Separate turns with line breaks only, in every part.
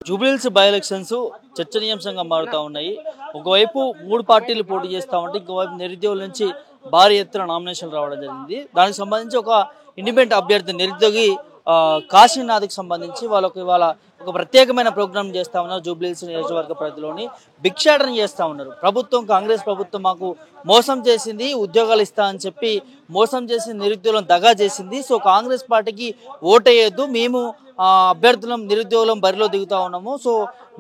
Jubilee Hills by elections చర్చనీయాంశంగా మారుతా ఉన్నాయి. ఒకవైపు 3 పార్టీలు పోటీ చేస్తా ఉంటే ఇంకోవైపు నిరుద్యోగుల నుంచి భారీ ఎత్తున నామినేషన్లు రావడం జరిగింది. దానికి సంబంధించి ఒక ఇండిపెండెంట్ అభ్యర్థి నిరుద్యోగి కాశీనాథ్కి సంబంధించి వాళ్ళకి ఇవాళ ఒక ప్రత్యేకమైన ప్రోగ్రాం చేస్తా ఉన్నారు. జూబ్లీహిల్స్ నియోజకవర్గ పరిధిలోని భిక్షాటన చేస్తా ఉన్నారు. కాంగ్రెస్ ప్రభుత్వం మాకు మోసం చేసింది, ఉద్యోగాలు ఇస్తా అని చెప్పి మోసం చేసి నిరుద్యోగులను దగా చేసింది. సో కాంగ్రెస్ పార్టీకి ఓటేయద్దు, మేము అభ్యర్థులం నిరుద్యోగులం బరిలో దిగుతా ఉన్నాము, సో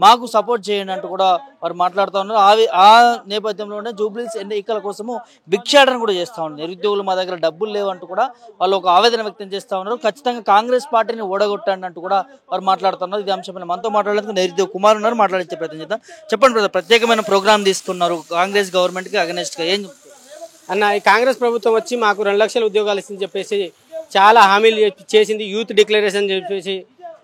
మాకు సపోర్ట్ చేయండి అంటూ కూడా వారు మాట్లాడుతూ ఉన్నారు. ఆ నేపథ్యంలోనే జూబ్లీహిల్స్ ఎన్నికల కోసము భిక్షాటన కూడా చేస్తూ ఉన్నారు. నిరుద్యోగులు మా దగ్గర డబ్బులు లేవంటూ కూడా వాళ్ళు ఒక ఆవేదన వ్యక్తం చేస్తూ ఉన్నారు. ఖచ్చితంగా కాంగ్రెస్ పార్టీని ఓడగొట్టండి అంటూ కూడా వారు మాట్లాడుతున్నారు. ఇది అంశమైన మనతో మాట్లాడేందుకు నిరుద్యోగ కుమార్ ఉన్నారు, మాట్లాడించే ప్రయత్నం చేద్దాం. చెప్పండి బ్రదర్, ప్రత్యేకమైన ప్రోగ్రామ్ తీసుకున్నారు కాంగ్రెస్ గవర్నమెంట్కి అగెనెస్ట్గా, ఏం
అన్న? ఈ కాంగ్రెస్ ప్రభుత్వం వచ్చి మాకు 2 లక్షల ఉద్యోగాలు ఇస్తుందని చెప్పేసి చాలా హామీలు చేసింది. యూత్ డిక్లరేషన్ చెప్పేసి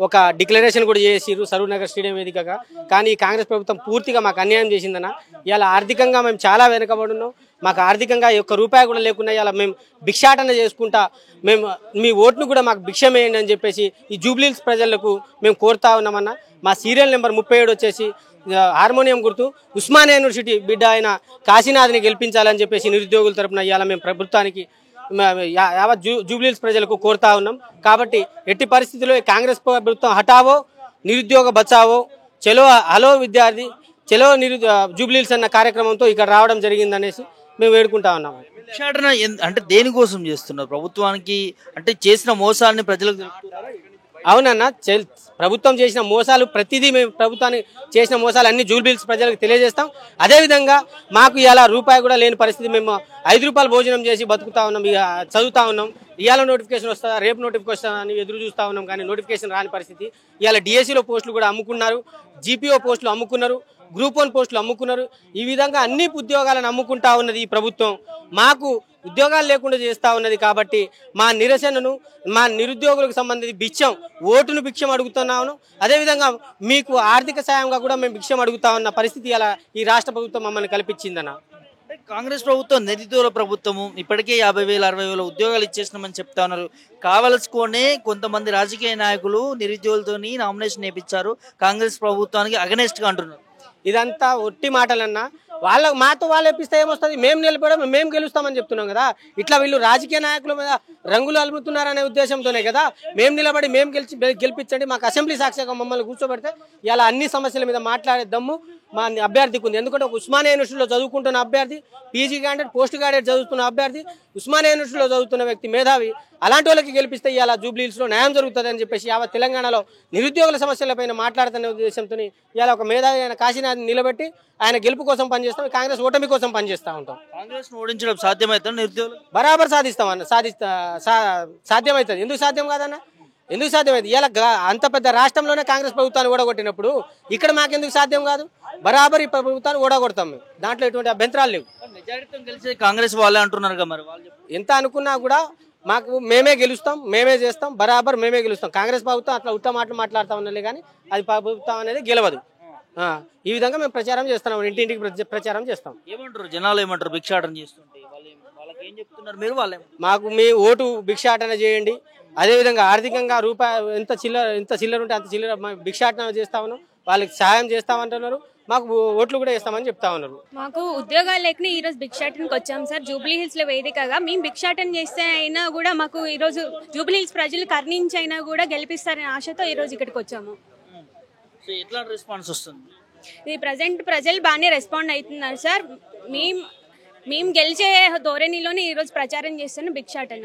ఒక డిక్లరేషన్ కూడా చేసిరు సరూనగర్ స్టేడియం వేదికగా. కానీ ఈ కాంగ్రెస్ ప్రభుత్వం పూర్తిగా మాకు అన్యాయం చేసిందన్న. ఇలా ఆర్థికంగా మేము చాలా వెనుకబడున్నాం. మాకు ఆర్థికంగా ₹1 కూడా లేకుండా ఇలా మేము భిక్షాటన చేసుకుంటా మేము మీ ఓటును కూడా మాకు భిక్ష వేయండి అని చెప్పేసి ఈ జూబ్లీహిల్స్ ప్రజలకు మేము కోరుతా ఉన్నామన్న. మా సీరియల్ నెంబర్ 37 వచ్చేసి హార్మోనియం గుర్తు, ఉస్మానియా యూనివర్సిటీ బిడ్డ అయిన కాశీనాథ్ని గెలిపించాలని చెప్పేసి నిరుద్యోగుల తరపున ఇవాళ మేము ప్రభుత్వానికి యావత్ జూబ్లీహిల్స్ ప్రజలకు కోరుతా ఉన్నాం. కాబట్టి ఎట్టి పరిస్థితుల్లో కాంగ్రెస్ ప్రభుత్వం హటావో, నిరుద్యోగ బచావో, చలో హలో విద్యార్థి, చలో జూబ్లీహిల్స్ అన్న కార్యక్రమంతో ఇక్కడ రావడం జరిగిందనేసి మేము వేడుకుంటా ఉన్నాము.
భిక్షాటన అంటే దేనికోసం చేస్తున్నారు? ప్రభుత్వానికి అంటే చేసిన మోసాలని ప్రజలకు
అవునన్న, ప్రభుత్వం చేసిన మోసాలు ప్రతిదీ మేము ప్రభుత్వానికి చేసిన మోసాలు అన్ని జూబ్లీహిల్స్ ప్రజలకు తెలియజేస్తాం. అదేవిధంగా మాకు ఇలా ₹1 కూడా లేని పరిస్థితి, మేము ₹5 భోజనం చేసి బతుకుతా ఉన్నాం, చదువుతా ఉన్నాం. ఇవాళ నోటిఫికేషన్ వస్తుందా, రేపు నోటిఫికేషన్ అని ఎదురు చూస్తూ ఉన్నాం, కానీ నోటిఫికేషన్ రాని పరిస్థితి. ఇవాళ డిఎస్సిలో పోస్టులు కూడా అమ్ముకున్నారు, జీపీఓ పోస్టులు అమ్ముకున్నారు, గ్రూప్ 1 పోస్టులు అమ్ముకున్నారు. ఈ విధంగా అన్ని ఉద్యోగాలను అమ్ముకుంటా ఉన్నది ఈ ప్రభుత్వం. మాకు ఉద్యోగాలు లేకుండా చేస్తూ ఉన్నది. కాబట్టి మా నిరసనను, మా నిరుద్యోగులకు సంబంధించి ఓటును భిక్షం అడుగుతున్నాను. అదేవిధంగా మీకు ఆర్థిక సాయంగా కూడా మేము భిక్షం అడుగుతా ఉన్న పరిస్థితి అలా ఈ రాష్ట్ర ప్రభుత్వం మమ్మల్ని కల్పించిందన్న.
కాంగ్రెస్ ప్రభుత్వం నిరుద్యోగ ప్రభుత్వము ఇప్పటికే 50,000 60,000 ఉద్యోగాలు ఇచ్చేసినామని చెప్తా ఉన్నారు. కావలసుకొనే కొంతమంది రాజకీయ నాయకులు నిరుద్యోగులతోని నామినేషన్ వేయించారు, కాంగ్రెస్ ప్రభుత్వానికి అగనెస్ట్గా అంటున్నారు.
ఇదంతా ఒట్టి మాటలన్నా. మాతో వాళ్ళు వేపిస్తే ఏమొస్తుంది? మేము నిలబడడం, మేము గెలుస్తామని చెప్తున్నాం కదా. ఇట్లా వీళ్ళు రాజకీయ నాయకుల మీద రంగులు అలుముతున్నారనే ఉద్దేశంతోనే కదా మేము నిలబడి మేము గెలిపించండి, మాకు అసెంబ్లీ సాక్షిగా మమ్మల్ని కూర్చోబెడితే ఇలా అన్ని సమస్యల మీద మాట్లాడే దమ్ము మా అభ్యర్థికి ఉంది. ఎందుకంటే ఒక ఉస్మానియా యూనివర్సిటీలో చదువుకుంటున్న అభ్యర్థి, పీజీ క్యాండిడేట్, పోస్ట్ గ్రాడ్యుయేట్ చదువుతున్న అభ్యర్థి, ఉస్మానియా యూనివర్సిటీలో చదువుతున్న వ్యక్తి మేధావి. అలాంటి వాళ్ళకి గెలిపిస్తే ఇలా జూబ్లీహిల్స్లో న్యాయం జరుగుతుంది అని చెప్పేసి యావత్ తెలంగాణలో నిరుద్యోగుల సమస్యలపైన మాట్లాడుతున్న ఉద్దేశంతో ఇలా ఒక మేధావి అయిన కాశీనాథ్ని నిలబెట్టి ఆయన గెలుపు కోసం పనిచేస్తాం, కాంగ్రెస్ ఓటమి కోసం పనిచేస్తూ ఉంటాం.
కాంగ్రెస్ ఓడించడం సాధ్యమవుతుంది, నిరుద్యోగులు
బరాబర్ సాధిస్తామన్న, సాధ్యమవుతుంది. ఎందుకు సాధ్యం కాదన్న? ఎందుకు సాధ్యమైంది? ఇలా అంత పెద్ద రాష్ట్రంలోనే కాంగ్రెస్ ప్రభుత్వాన్ని ఓడగొట్టినప్పుడు ఇక్కడ మాకెందుకు సాధ్యం కాదు? బరాబర్ ఈ ప్రభుత్వాన్ని ఓడగొడతాం మేము, దాంట్లో ఎటువంటి అభ్యంతరాలు లేవు.
మెజారిటీతో గెలిచే కాంగ్రెస్ వాళ్ళే అంటున్నారు కదా, మరి వాళ్ళు
ఎంత అనుకున్నా కూడా మాకు మేమే గెలుస్తాం, మేమే చేస్తాం, బరాబర్ మేమే గెలుస్తాం. కాంగ్రెస్ ప్రభుత్వం అట్లా ఉత్త మాటలు మాట్లాడుతూ ఉన్నలే కానీ అది ప్రభుత్వం అనేది గెలవదు. ఈ విధంగా మేము ప్రచారం చేస్తున్నాం, ఇంటింటికి ప్రచారం చేస్తాం.
ఏమంటారు జనాలు, ఏమంటారు భిక్షాటన చేస్తుంటే వాళ్ళకి ఏం చెప్తున్నారు మీరు? వాళ్ళే
మాకు మీ ఓటు భిక్షాటన చేయండి, అదేవిధంగా ఆర్థికంగా ఎంత చిల్లర ఉంటే అంత చిల్లర భిక్షాటన చేస్తా ఉన్నాం, వాళ్ళకి సహాయం చేస్తామంటున్నారు, మాకు ఓట్లు కూడా వేస్తామని చెప్తా ఉన్నారు.
మాకు ఉద్యోగాలు లేకనే ఈ రోజు భిక్షాటనకి వచ్చాం సార్. జూబ్లీహిల్స్ లో వేదికగా మేము భిక్షాటన చేస్తే అయినా కూడా మాకు ఈ రోజు జూబ్లీహిల్స్ ప్రజలు కర్ణించి అయినా కూడా గెలిపిస్తారనే ఆశతో ఈ రోజు ఇక్కడికి వచ్చాము.
ఎట్లా రెస్పాన్స్ వస్తుంది?
ఇది ప్రజెంట్ ప్రజలు బాగానే రెస్పాండ్ అవుతున్నారు సార్. మేము గెలిచే ధోరణిలోనే ఈ రోజు ప్రచారం చేస్తున్నాం భిక్షాటన.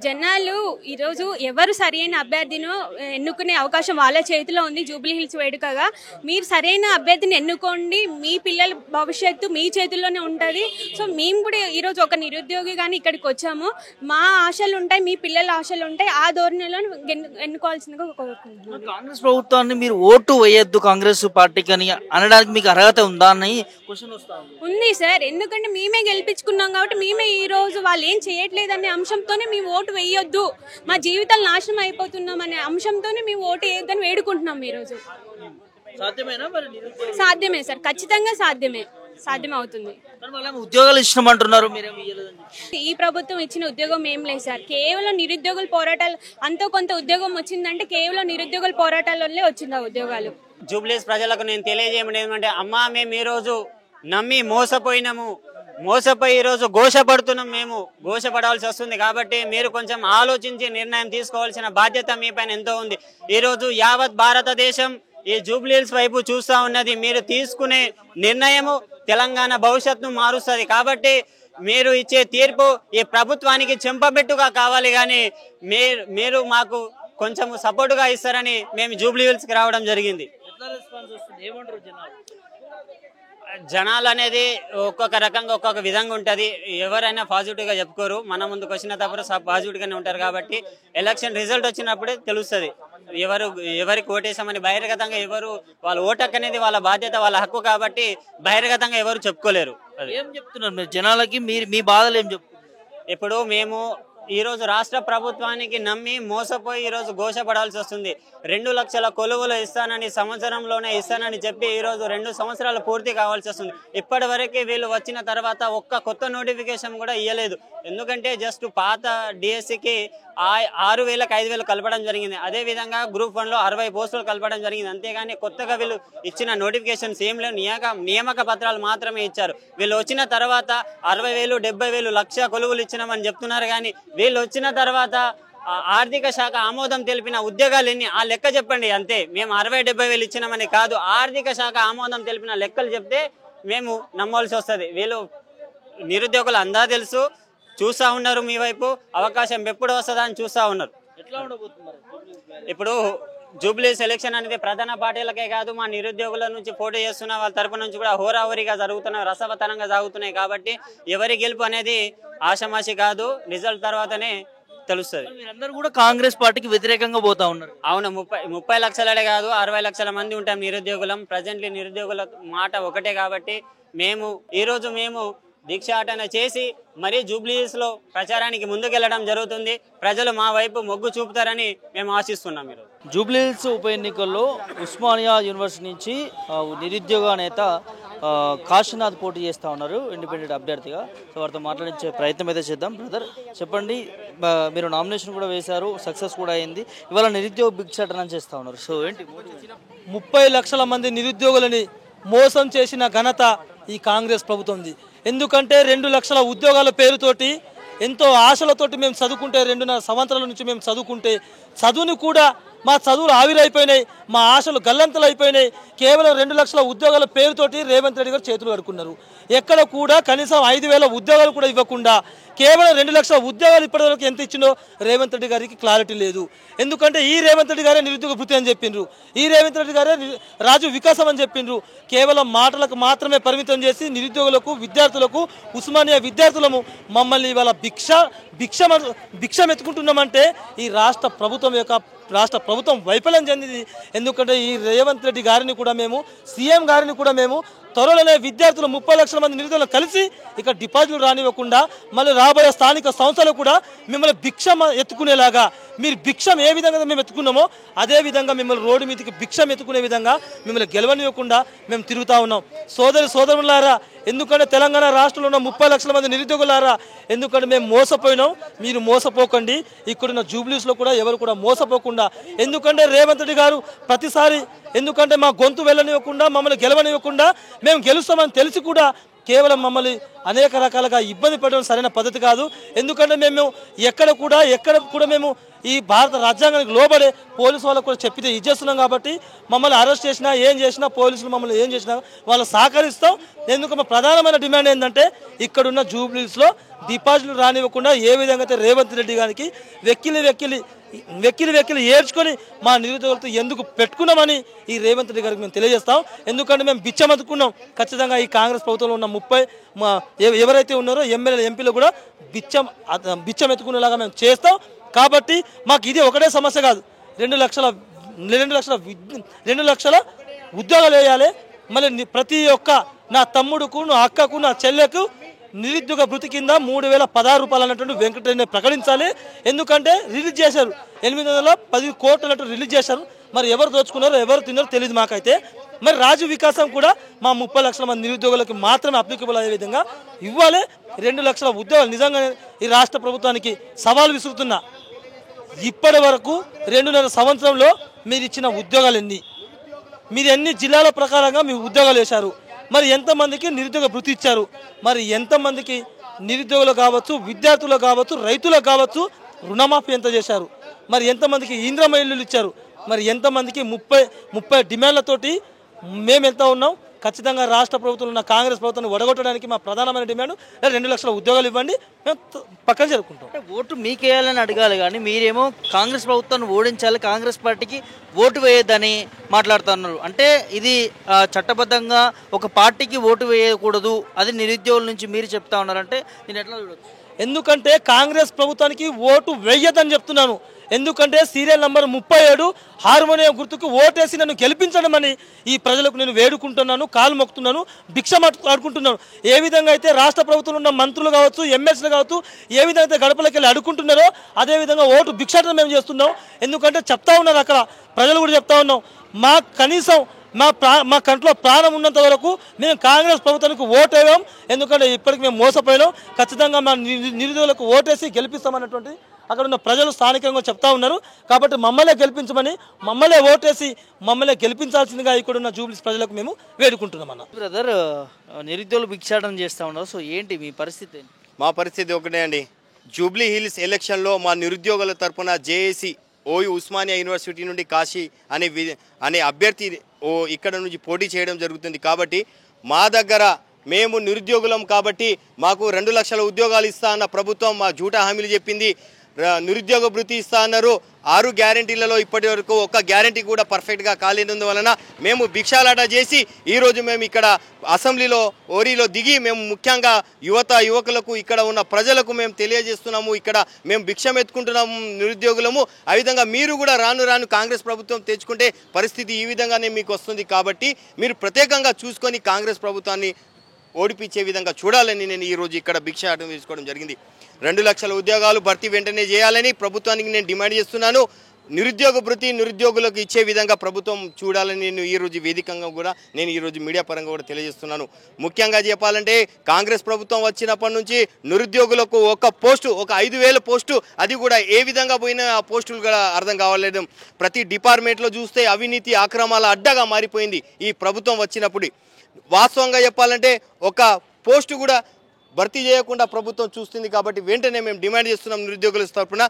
జనాలు ఈరోజు ఎవరు సరైన అభ్యర్థినో ఎన్నుకునే అవకాశం వాళ్ళ చేతిలో ఉంది. జూబ్లీహిల్స్ వేడుకగా మీరు సరైన అభ్యర్థిని ఎన్నుకోండి, మీ పిల్లల భవిష్యత్తు మీ చేతుల్లోనే ఉంటుంది. సో మేము కూడా ఈరోజు ఒక నిరుద్యోగి కానీ ఇక్కడికి వచ్చాము. మా ఆశలు ఉంటాయి, మీ పిల్లల ఆశలు ఉంటాయి, ఆ ధోరణిలో ఎన్నుకోవాల్సిందిగా కోరుకుంటున్నాను.
కాంగ్రెస్ ప్రభుత్వాన్ని మీరు ఓటు వేయొద్దు కాంగ్రెస్ పార్టీకి అని అనడానికి మీకు అర్హత ఉందా అని క్వశ్చన్
ఉంది సార్. ఎందుకంటే మేమే గెలిపించుకున్నాం కాబట్టి, మేమే ఈ రోజు వాళ్ళు ఏం చేయట్లేదనే అంశంతోనే మేము ఓటు వేయొద్దు, మా జీవితాలు నాశనం అయిపోతున్నాం అనే అంశంతోనే మేము ఓటు వేయొద్దని వేడుకుంటున్నాం ఈ రోజు. సాధ్యమే సార్, ఖచ్చితంగా సాధ్యమే. సాధ్యమవుతుంది.
ఉద్యోగాలు ఇష్టమంటున్నారు మీరేమో ఇయ్యలేదని.
ఈ ప్రభుత్వం ఇచ్చిన ఉద్యోగం ఏం లేదు సార్. కేవలం నిరుద్యోగుల పోరాటాలు, అంతో కొంత ఉద్యోగం వచ్చిందంటే కేవలం నిరుద్యోగుల పోరాటాల వల్లే వచ్చింది ఆ ఉద్యోగాలు.
జూబ్లీస్ ప్రజలకు నేను తెలియజేయడం ఏమంటే, అమ్మా మేము ఈరోజు నమ్మి మోసపోయినాము, మోసపోయి ఈరోజు ఘోషపడుతున్నాం, మేము ఘోషపడాల్సి వస్తుంది. కాబట్టి మీరు కొంచెం ఆలోచించి నిర్ణయం తీసుకోవాల్సిన బాధ్యత మీ పైన ఎంతో ఉంది. ఈరోజు యావత్ భారతదేశం ఈ జూబ్లీహిల్స్ వైపు చూస్తూ ఉన్నది. మీరు తీసుకునే నిర్ణయము తెలంగాణ భవిష్యత్తును మారుస్తుంది. కాబట్టి మీరు ఇచ్చే తీర్పు ఈ ప్రభుత్వానికి చెంపబెట్టుగా కావాలి, కానీ మీరు మాకు కొంచెం సపోర్టుగా ఇస్తారని మేము జూబ్లీహిల్స్కి రావడం జరిగింది. జనాలు అనేది ఒక్కొక్క రకంగా ఒక్కొక్క విధంగా ఉంటుంది. ఎవరైనా పాజిటివ్గా చెప్పుకోరు, మన ముందుకు వచ్చినప్పుడు పాజిటివ్గానే ఉంటారు. కాబట్టి ఎలక్షన్ రిజల్ట్ వచ్చినప్పుడే తెలుస్తుంది ఎవరికి ఓటేసామని. బహిర్గతంగా ఎవరు వాళ్ళ ఓటక్ అనేది వాళ్ళ బాధ్యత, వాళ్ళ హక్కు. కాబట్టి బహిర్గతంగా ఎవరు చెప్పుకోలేరు.
ఏం చెప్తున్నారు మీరు జనాలకి? మీ బాధలు ఏం చెప్తున్నారు?
ఇప్పుడు మేము ఈరోజు రాష్ట్ర ప్రభుత్వానికి నమ్మి మోసపోయి ఈరోజు ఘోషపడాల్సి వస్తుంది. 2 లక్షల కొలువులు ఇస్తానని, సంవత్సరంలోనే ఇస్తానని చెప్పి ఈరోజు 2 సంవత్సరాలు పూర్తి కావాల్సి వస్తుంది. ఇప్పటి వరకు వీళ్ళు వచ్చిన తర్వాత ఒక్క కొత్త నోటిఫికేషన్ కూడా ఇవ్వలేదు. ఎందుకంటే జస్ట్ పాత డిఎస్సికి 6,000కి 5,000 కలపడం జరిగింది. అదేవిధంగా గ్రూప్ 1లో 60 పోస్టులు కలపడం జరిగింది. అంతేగాని కొత్తగా వీళ్ళు ఇచ్చిన నోటిఫికేషన్స్ ఏం లేవు, నియామక పత్రాలు మాత్రమే ఇచ్చారు. వీళ్ళు వచ్చిన తర్వాత 60,000, 70,000, 1,00,000 కొలువులు ఇచ్చినామని చెప్తున్నారు. కానీ వీళ్ళు వచ్చిన తర్వాత ఆర్థిక శాఖ ఆమోదం తెలిపిన ఉద్యోగాలు ఎన్ని, ఆ లెక్క చెప్పండి అంతే. మేము 60,000-70,000 ఇచ్చినామని కాదు, ఆర్థిక శాఖ ఆమోదం తెలిపిన లెక్కలు చెప్తే మేము నమ్మాల్సి వస్తుంది. వీళ్ళు నిరుద్యోగులు అందా తెలుసు, చూస్తూ ఉన్నారు. మీ వైపు అవకాశం ఎప్పుడు వస్తుందా అని చూస్తూ ఉన్నారు. ఇప్పుడు జూబ్లీస్ ఎలక్షన్ అనేది ప్రధాన పార్టీలకే కాదు, మా నిరుద్యోగుల నుంచి పోటీ చేస్తున్న వాళ్ళ తరపు నుంచి కూడా హోరాహోరీగా జరుగుతున్నాయి, రసవతనంగా సాగుతున్నాయి. కాబట్టి ఎవరి గెలుపు అనేది ఆషమాషి కాదు, రిజల్ట్ తర్వాతనే తెలుస్తుంది.
మీరందరూ కూడా కాంగ్రెస్ పార్టీకి వ్యతిరేకంగా పోతా ఉన్నారు.
అవును, 30 లక్షలే కాదు 60 లక్షల మంది ఉంటాం నిరుద్యోగులం. ప్రజెంట్లీ నిరుద్యోగుల మాట ఒకటే. కాబట్టి ఈరోజు మేము దీక్షాటన చేసి మరీ జూబ్లీహిల్స్ లో ప్రచారానికి ముందుకెళ్లడం జరుగుతుంది. ప్రజలు మా వైపు మొగ్గు చూపుతారని మేము ఆశిస్తున్నాం. ఈరోజు
జూబ్లీహిల్స్ ఉప ఎన్నికల్లో ఉస్మానియా యూనివర్సిటీ నుంచి నిరుద్యోగ నేత కాశీనాథ్ పోటీ చేస్తూ ఉన్నారు ఇండిపెండెంట్ అభ్యర్థిగా. సో వారితో మాట్లాడించే ప్రయత్నం అయితే చేద్దాం. బ్రదర్ చెప్పండి, మీరు నామినేషన్ కూడా వేశారు, సక్సెస్ కూడా అయింది. ఇవాళ నిరుద్యోగ భిక్షాటన చేస్తూ ఉన్నారు. సో ఏంటి?
30 లక్షల మంది నిరుద్యోగులని మోసం చేసిన ఘనత ఈ కాంగ్రెస్ ప్రభుత్వంది. ఎందుకంటే 2 లక్షల ఉద్యోగాల పేరుతోటి ఎంతో ఆశలతోటి మేము చదువుకుంటే, 2.5 సంవత్సరాల నుంచి మేము చదువుకుంటే, చదువుని కూడా మా చదువులు ఆవిరైపోయినాయి, మా ఆశలు గల్లంతలు అయిపోయినాయి. కేవలం 2 లక్షల ఉద్యోగాల పేరుతోటి రేవంత్ రెడ్డి గారు చేతులు కడుక్కున్నారు. ఎక్కడ కూడా కనీసం 5,000 ఉద్యోగాలు కూడా ఇవ్వకుండా కేవలం 2 లక్షల ఉద్యోగాలు ఇప్పటివరకు ఎంత ఇచ్చిందో రేవంత్ రెడ్డి గారికి క్లారిటీ లేదు. ఎందుకంటే ఈ రేవంత్ రెడ్డి గారే నిరుద్యోగ భృతి అని చెప్పిండ్రు, ఈ రేవంత్ రెడ్డి గారే రాజు వికాసం అని చెప్పిండ్రు. కేవలం మాటలకు మాత్రమే పరిమితం చేసి నిరుద్యోగులకు, విద్యార్థులకు, ఉస్మానియా విద్యార్థులము మమ్మల్ని ఇవాళ భిక్షం ఎత్తుకుంటున్నామంటే ఈ రాష్ట్ర ప్రభుత్వం వైఫల్యం చెందింది. ఎందుకంటే ఈ రేవంత్ రెడ్డి గారిని కూడా మేము, సీఎం గారిని కూడా మేము త్వరలోనే విద్యార్థులు 30 లక్షల మంది నిరుద్యోగులు కలిసి ఇక్కడ డిపాజిట్లు రానివ్వకుండా మళ్ళీ రాబోయే స్థానిక సంస్థలు కూడా మిమ్మల్ని భిక్షం ఎత్తుకునేలాగా, మీరు భిక్షం ఏ విధంగా మేము ఎత్తుకున్నామో అదే విధంగా మిమ్మల్ని రోడ్డు మీదకి భిక్షం ఎత్తుకునే విధంగా మిమ్మల్ని గెలవనివ్వకుండా మేము తిరుగుతూ ఉన్నాం. సోదరులారా, ఎందుకంటే తెలంగాణ రాష్ట్రంలో ఉన్న 30 లక్షల మంది నిరుద్యోగులారా, ఎందుకంటే మేము మోసపోయినాం, మీరు మోసపోకండి. ఇక్కడున్న జూబ్లీస్లో కూడా ఎవరు కూడా మోసపోకుండా, ఎందుకంటే రేవంత్ రెడ్డి గారు ప్రతిసారి ఎందుకంటే మా గొంతు వెళ్ళనివ్వకుండా, మమ్మల్ని గెలవనివ్వకుండా, మేము గెలుస్తామని తెలిసి కూడా కేవలం మమ్మల్ని అనేక రకాలుగా ఇబ్బంది పెట్టడం సరైన పద్ధతి కాదు. ఎందుకంటే మేము ఎక్కడ కూడా మేము ఈ భారత రాజ్యాంగానికి లోబడే పోలీసు వాళ్ళకు కూడా చెప్పితే ఇచ్చేస్తున్నాం. కాబట్టి మమ్మల్ని అరెస్ట్ చేసినా, ఏం చేసినా, పోలీసులు మమ్మల్ని ఏం చేసినా వాళ్ళు సహకరిస్తాం. ఎందుకంటే మా ప్రధానమైన డిమాండ్ ఏంటంటే ఇక్కడున్న జూబ్లీస్లో డిపాజిట్లు రానివ్వకుండా ఏ విధంగా అయితే రేవంత్ రెడ్డి గారికి వెక్కిలి ఏడ్చుకొని మా నిరుద్యోగులతో ఎందుకు పెట్టుకున్నామని ఈ రేవంత్ రెడ్డి గారికి మేము తెలియజేస్తాం. ఎందుకంటే మేము బిచ్చం ఎత్తుకున్నాం. ఖచ్చితంగా ఈ కాంగ్రెస్ ప్రభుత్వంలో ఉన్న 30 ఎవరైతే ఉన్నారో ఎమ్మెల్యేలు, ఎంపీలు కూడా బిచ్చం ఎత్తుకునేలాగా మేము చేస్తాం. కాబట్టి మాకు ఇది ఒకటే సమస్య కాదు, 2 లక్షల ఉద్యోగాలు వేయాలి. మళ్ళీ ప్రతి ఒక్క నా తమ్ముడుకు, నా అక్కకు, నా చెల్లెకు నిరుద్యోగ భృతి కింద 3,016 రూపాయలు అన్నటువంటి వెంకటరెడ్డి ప్రకటించాలి. ఎందుకంటే రిలీజ్ చేశారు, 810 కోట్లు అన్నట్టు రిలీజ్ చేశారు. మరి ఎవరు దోచుకున్నారో ఎవరు తిన్నారో తెలియదు మాకైతే. మరి రాజు వికాసం కూడా మా 30 లక్షల మంది నిరుద్యోగులకు మాత్రమే అప్లికబుల్ అయ్యే విధంగా ఇవ్వాలి. 2 లక్షల ఉద్యోగాలు నిజంగా ఈ రాష్ట్ర ప్రభుత్వానికి సవాల్ విసురుతున్నా. ఇప్పటి వరకు 2.5 సంవత్సరంలో మీరు ఇచ్చిన ఉద్యోగాలు ఎన్ని, మీరు ఎన్ని జిల్లాల ప్రకారంగా మీ ఉద్యోగాలు వేశారు, మరి ఎంతమందికి నిరుద్యోగ భృతి ఇచ్చారు, మరి ఎంతమందికి నిరుద్యోగులు కావచ్చు, విద్యార్థులు కావచ్చు, రైతులకు కావచ్చు రుణమాఫీ ఎంత చేశారు, మరి ఎంతమందికి ఇంద్రమ ఇల్లులు ఇచ్చారు, మరి ఎంతమందికి 30 డిమాండ్లతోటి మేము ఎంత ఉన్నాం. ఖచ్చితంగా రాష్ట్ర ప్రభుత్వంలో ఉన్న కాంగ్రెస్ ప్రభుత్వాన్ని ఒడగొట్టడానికి మా ప్రధానమైన డిమాండ్ 2 లక్షల ఉద్యోగాలు ఇవ్వండి, మేము పక్కన జరుపుకుంటాం.
ఓటు మీకేయాలని అడగాలి కానీ మీరేమో కాంగ్రెస్ ప్రభుత్వాన్ని ఓడించాలి, కాంగ్రెస్ పార్టీకి ఓటు వేయద్దని మాట్లాడుతున్నారు. అంటే ఇది చట్టబద్ధంగా ఒక పార్టీకి ఓటు వేయకూడదు, అది నిరుద్యోగుల నుంచి మీరు చెప్తా ఉన్నారంటే నేను ఎట్లా చూడొచ్చు?
ఎందుకంటే కాంగ్రెస్ ప్రభుత్వానికి ఓటు వేయద్దని చెప్తున్నాను. ఎందుకంటే సీరియల్ నంబర్ 37 హార్మోనియం గుర్తుకు ఓటేసి నన్ను గెలిపించడం అని ఈ ప్రజలకు నేను వేడుకుంటున్నాను, కాలు మొక్కుతున్నాను, భిక్ష ఆడుకుంటున్నాను. ఏ విధంగా అయితే రాష్ట్ర ప్రభుత్వంలో ఉన్న మంత్రులు కావచ్చు, ఎమ్మెల్సీలు కావచ్చు ఏ విధంగా అయితే గడపలకి వెళ్ళి అడుకుంటున్నారో అదేవిధంగా ఓటు భిక్షాటన మేము చేస్తున్నాం. ఎందుకంటే చెప్తా ఉన్నారు అక్కడ ప్రజలు కూడా చెప్తా ఉన్నాం, మా కనీసం మా కంట్లో ప్రాణం ఉన్నంత వరకు మేము కాంగ్రెస్ ప్రభుత్వానికి ఓటేవాం. ఎందుకంటే ఇప్పటికి మేము మోసపోయినాం. ఖచ్చితంగా మా నిరుద్యోగులకు ఓటేసి గెలిపిస్తామన్నటువంటి అక్కడ ఉన్న ప్రజలు స్థానికంగా చెప్తా ఉన్నారు. కాబట్టి మమ్మల్ని గెలిపించమని, మమ్మల్ని ఓటేసి మమ్మల్ని గెలిపించాల్సిందిగా ఇక్కడ ఉన్న జూబ్లీస్ ప్రజలకు మేము వేడుకుంటున్నాం. అన్న
బ్రదర్, నిరుద్యోగులు భిక్షాటన చేస్తూ ఉన్నారు, సో ఏంటి మీ పరిస్థితి?
మా పరిస్థితి ఒకటే అండి. జూబ్లీ హిల్స్ ఎలక్షన్లో మా నిరుద్యోగుల తరఫున జేఏసీ ఓయూ ఉస్మానియా యూనివర్సిటీ నుండి కాశీ అనే అభ్యర్థి ఇక్కడ నుంచి పోటీ చేయడం జరుగుతుంది. కాబట్టి మా దగ్గర మేము నిరుద్యోగులం కాబట్టి మాకు 2 లక్షల ఉద్యోగాలు ఇస్తా అన్న ప్రభుత్వం మా జూటా హామీలు చెప్పింది. నిరుద్యోగ భృతి ఇస్తా అన్నారు. 6 గ్యారంటీలలో ఇప్పటి వరకు ఒక్క గ్యారంటీ కూడా పర్ఫెక్ట్గా కాలేనందువలన మేము భిక్షాలాట చేసి ఈరోజు మేము ఇక్కడ అసెంబ్లీలో ఓరీలో దిగి మేము ముఖ్యంగా యువకులకు ఇక్కడ ఉన్న ప్రజలకు మేము తెలియజేస్తున్నాము, ఇక్కడ మేము భిక్షం ఎత్తుకుంటున్నాము నిరుద్యోగులము. ఆ విధంగా మీరు కూడా రాను కాంగ్రెస్ ప్రభుత్వం తెచ్చుకుంటే పరిస్థితి ఈ విధంగానే మీకు వస్తుంది. కాబట్టి మీరు ప్రత్యేకంగా చూసుకొని కాంగ్రెస్ ప్రభుత్వాన్ని ఓడిపించే విధంగా చూడాలని నేను ఈరోజు ఇక్కడ భిక్షాటన తీసుకోవడం జరిగింది. 2 లక్షల ఉద్యోగాలు భర్తీ వెంటనే చేయాలని ప్రభుత్వానికి నేను డిమాండ్ చేస్తున్నాను. నిరుద్యోగ భృతి నిరుద్యోగులకు ఇచ్చే విధంగా ప్రభుత్వం చూడాలని నేను ఈరోజు వేదికంగా కూడా నేను ఈరోజు మీడియా పరంగా కూడా తెలియజేస్తున్నాను. ముఖ్యంగా చెప్పాలంటే కాంగ్రెస్ ప్రభుత్వం వచ్చినప్పటి నుంచి నిరుద్యోగులకు ఒక 5,000 పోస్టు, అది కూడా ఏ విధంగా పోయినా ఆ పోస్టులు కూడా అర్థం కావలేదు. ప్రతి డిపార్ట్మెంట్లో చూస్తే అవినీతి అక్రమాల అడ్డగా మారిపోయింది ఈ ప్రభుత్వం వచ్చినప్పుడు. వాస్తవంగా చెప్పాలంటే ఒక పోస్టు కూడా భర్తీ చేయకుండా ప్రభుత్వం చూస్తుంది. కాబట్టి వెంటనే మేము డిమాండ్ చేస్తున్నాం, నిరుద్యోగుల తరఫున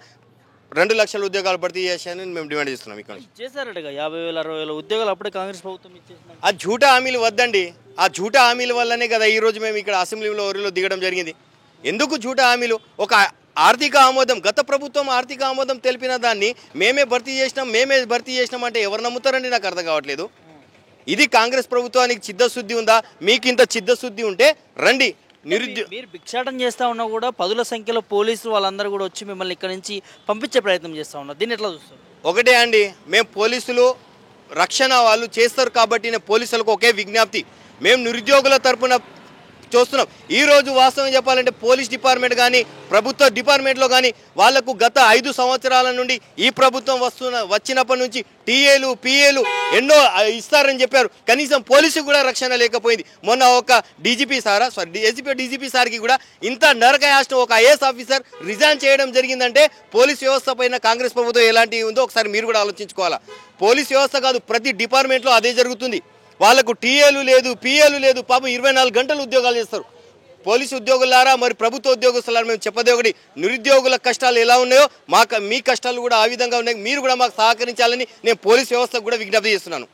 2 లక్షల ఉద్యోగాలు భర్తీ చేశారని మేము డిమాండ్ చేస్తున్నాం. ఇక్కడ
చేశారటగా 50,000 60,000 ఉద్యోగాలు అప్పుడే కాంగ్రెస్ ప్రభుత్వం ఇచ్చేసింది.
ఆ జూటా హామీలు వద్దండి. ఆ జూటా హామీల వల్లనే కదా ఈరోజు మేము ఇక్కడ అసెంబ్లీలో ఓరిలో దిగడం జరిగింది. ఎందుకు జూటా హామీలు? ఒక ఆర్థిక ఆమోదం, గత ప్రభుత్వం ఆర్థిక ఆమోదం తెలిపిన దాన్ని మేమే భర్తీ చేసినాం అంటే ఎవరు నమ్ముతారండి? నాకు అర్థం కావట్లేదు. ఇది కాంగ్రెస్ ప్రభుత్వానికి చిత్తశుద్ధి ఉందా? మీకు ఇంత చిత్తశుద్ధి ఉంటే రండి.
మీరు భిక్షాటన చేస్తా ఉన్నా కూడా 10ల సంఖ్యలో పోలీసులు వాళ్ళందరూ కూడా వచ్చి మిమ్మల్ని ఇక్కడ నుంచి పంపించే ప్రయత్నం చేస్తూ ఉన్నారు. దీన్ని ఎట్లా చూస్తారు?
ఒకటే అండి, మేము పోలీసులు రక్షణ వాళ్ళు చేస్తారు కాబట్టి నేను పోలీసులకు ఒకే విజ్ఞప్తి, మేము నిరుద్యోగుల తరపున చూస్తున్నాం. ఈరోజు వాస్తవం చెప్పాలంటే పోలీస్ డిపార్ట్మెంట్ కానీ ప్రభుత్వ డిపార్ట్మెంట్లో కానీ వాళ్లకు గత 5 సంవత్సరాల నుండి ఈ ప్రభుత్వం వచ్చినప్పటి నుంచి టీఏలు పిఏలు ఎన్నో ఇస్తారని చెప్పారు. కనీసం పోలీసు కూడా రక్షణ లేకపోయింది. మొన్న ఒక డీజీపీ సార్కి కూడా ఇంత నరకయాష్టం, ఒక ఐఏఎస్ ఆఫీసర్ రిజైన్ చేయడం జరిగిందంటే పోలీస్ వ్యవస్థ పైన కాంగ్రెస్ ప్రభుత్వం ఎలాంటి ఉందో ఒకసారి మీరు కూడా ఆలోచించుకోవాలా. పోలీస్ వ్యవస్థ కాదు, ప్రతి డిపార్ట్మెంట్లో అదే జరుగుతుంది. వాళ్ళకు టీఏలు లేదు, పిఏలు లేదు, పాపం 24 గంటలు ఉద్యోగాలు చేస్తారు. పోలీసు ఉద్యోగులారా, మరి ప్రభుత్వ ఉద్యోగస్తులారా, మేము చెప్పదే ఒకటి, నిరుద్యోగుల కష్టాలు ఎలా ఉన్నాయో మీ కష్టాలు కూడా ఆ విధంగా ఉన్నాయి. మీరు కూడా మాకు సహకరించాలని నేను పోలీస్ వ్యవస్థకు కూడా విజ్ఞప్తి చేస్తున్నాను.